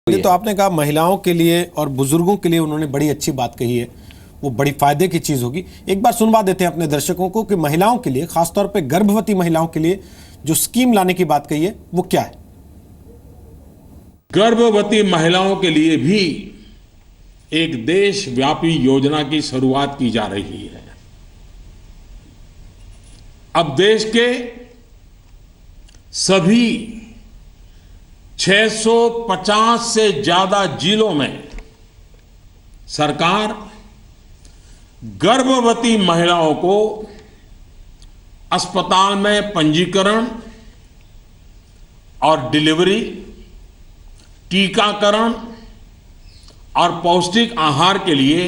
तो आपने कहा महिलाओं के लिए और बुजुर्गों के लिए उन्होंने बड़ी अच्छी बात कही है, वो बड़ी फायदे की चीज होगी। एक बार सुनवा देते हैं अपने दर्शकों को कि महिलाओं के लिए, खासतौर पे गर्भवती महिलाओं के लिए जो स्कीम लाने की बात कही है वो क्या है। गर्भवती महिलाओं के लिए भी एक देशव्यापी योजना की शुरुआत की जा रही है। अब देश के सभी 650 से ज्यादा जिलों में सरकार गर्भवती महिलाओं को अस्पताल में पंजीकरण और डिलीवरी, टीकाकरण और पौष्टिक आहार के लिए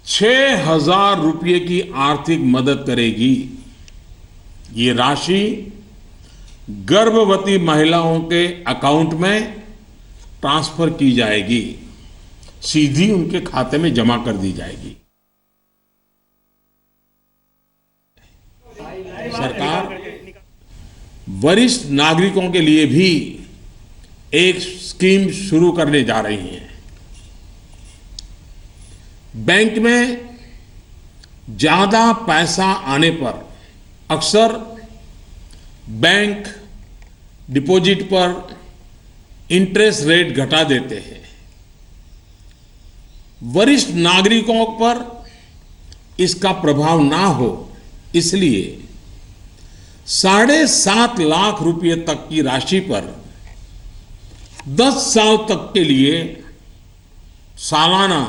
6,000 रुपये की आर्थिक मदद करेगी। ये राशि गर्भवती महिलाओं के अकाउंट में ट्रांसफर की जाएगी, सीधी उनके खाते में जमा कर दी जाएगी। सरकार वरिष्ठ नागरिकों के लिए भी एक स्कीम शुरू करने जा रही है। बैंक में ज्यादा पैसा आने पर अक्सर बैंक डिपॉजिट पर इंटरेस्ट रेट घटा देते हैं। वरिष्ठ नागरिकों पर इसका प्रभाव ना हो, इसलिए 7.5 लाख रुपए तक की राशि पर 10 साल तक के लिए सालाना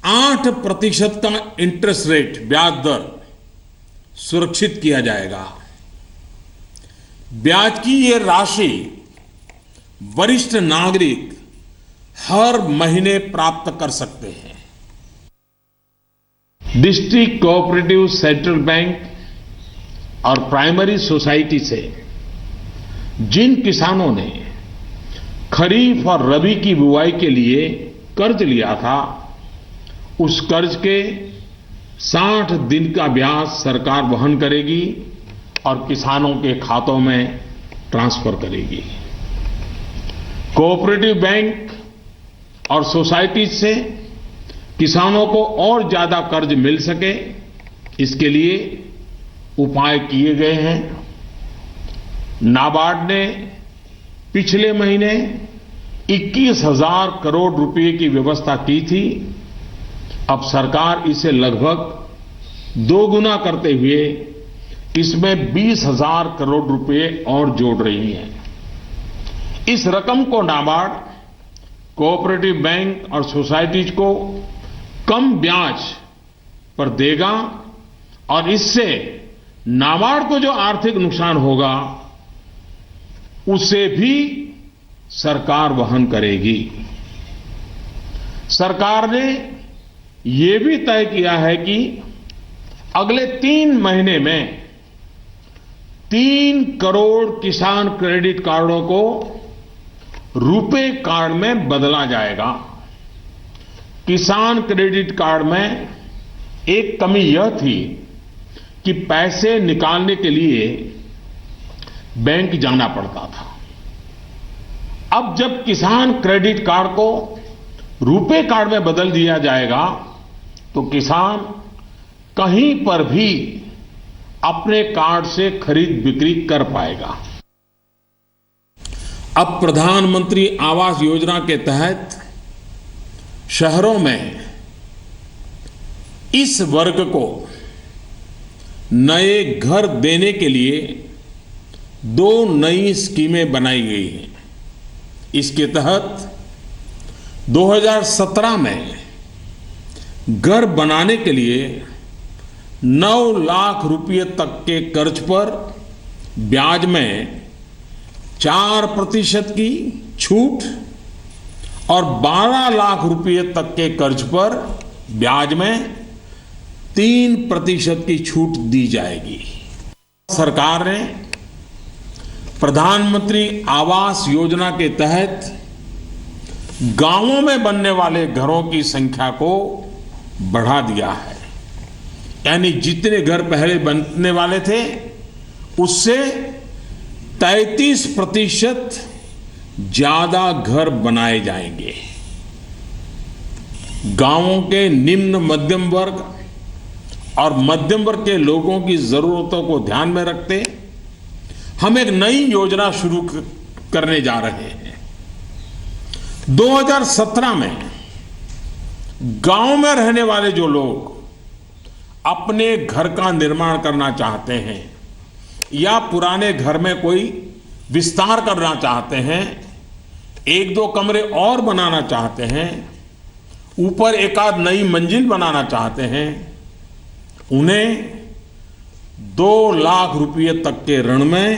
8% का इंटरेस्ट रेट ब्याज दर सुरक्षित किया जाएगा। ब्याज की ये राशि वरिष्ठ नागरिक हर महीने प्राप्त कर सकते हैं। डिस्ट्रिक्ट कोऑपरेटिव सेंट्रल बैंक और प्राइमरी सोसाइटी से जिन किसानों ने खरीफ और रबी की बुआई के लिए कर्ज लिया था, उस कर्ज के 60 दिन का ब्याज सरकार वहन करेगी और किसानों के खातों में ट्रांसफर करेगी। कोऑपरेटिव बैंक और सोसाइटी से किसानों को और ज्यादा कर्ज मिल सके, इसके लिए उपाय किए गए हैं। नाबार्ड ने पिछले महीने 21,000 करोड़ रुपए की व्यवस्था की थी। अब सरकार इसे लगभग 2 गुना करते हुए इसमें 20,000 करोड़ रुपए और जोड़ रही है। इस रकम को नाबार्ड कोऑपरेटिव बैंक और सोसाइटीज को कम ब्याज पर देगा और इससे नाबार्ड को जो आर्थिक नुकसान होगा उसे भी सरकार वहन करेगी। सरकार ने यह भी तय किया है कि अगले 3 महीने में 3 करोड़ किसान क्रेडिट कार्डों को रुपे कार्ड में बदला जाएगा। किसान क्रेडिट कार्ड में एक कमी यह थी कि पैसे निकालने के लिए बैंक जाना पड़ता था। अब जब किसान क्रेडिट कार्ड को रुपे कार्ड में बदल दिया जाएगा तो किसान कहीं पर भी अपने कार्ड से खरीद बिक्री कर पाएगा। अब प्रधानमंत्री आवास योजना के तहत शहरों में इस वर्ग को नए घर देने के लिए 2 नई स्कीमें बनाई गई हैं। इसके तहत 2017 में घर बनाने के लिए 9 लाख रुपए तक के कर्ज पर ब्याज में 4% की छूट और 12 लाख रुपए तक के कर्ज पर ब्याज में 3% की छूट दी जाएगी। सरकार ने प्रधानमंत्री आवास योजना के तहत गांवों में बनने वाले घरों की संख्या को बढ़ा दिया है। यानी जितने घर पहले बनने वाले थे उससे 33% ज्यादा घर बनाए जाएंगे। गांवों के निम्न मध्यम वर्ग और मध्यम वर्ग के लोगों की जरूरतों को ध्यान में रखते हम एक नई योजना शुरू करने जा रहे हैं। 2017 में गांव में रहने वाले जो लोग अपने घर का निर्माण करना चाहते हैं या पुराने घर में कोई विस्तार करना चाहते हैं, एक दो कमरे और बनाना चाहते हैं, ऊपर एक आध नई मंजिल बनाना चाहते हैं, उन्हें 2 लाख रुपए तक के ऋण में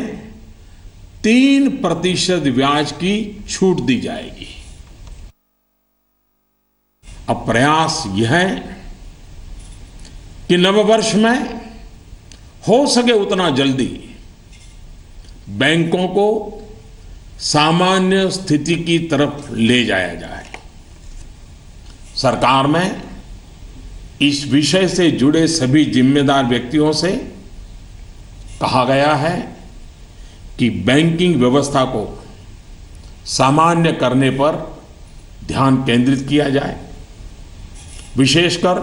3% ब्याज की छूट दी जाएगी। अब प्रयास यह है कि नववर्ष में हो सके उतना जल्दी बैंकों को सामान्य स्थिति की तरफ ले जाया जाए। सरकार में इस विषय से जुड़े सभी जिम्मेदार व्यक्तियों से कहा गया है कि बैंकिंग व्यवस्था को सामान्य करने पर ध्यान केंद्रित किया जाए। विशेषकर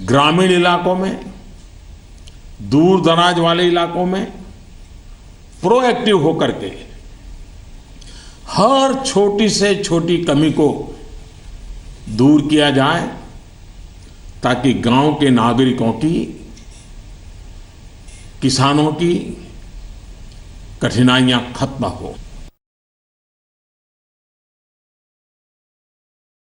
ग्रामीण इलाकों में, दूर दराज वाले इलाकों में प्रोएक्टिव होकर के हर छोटी से छोटी कमी को दूर किया जाए ताकि गांव के नागरिकों की, किसानों की कठिनाइयां खत्म हो।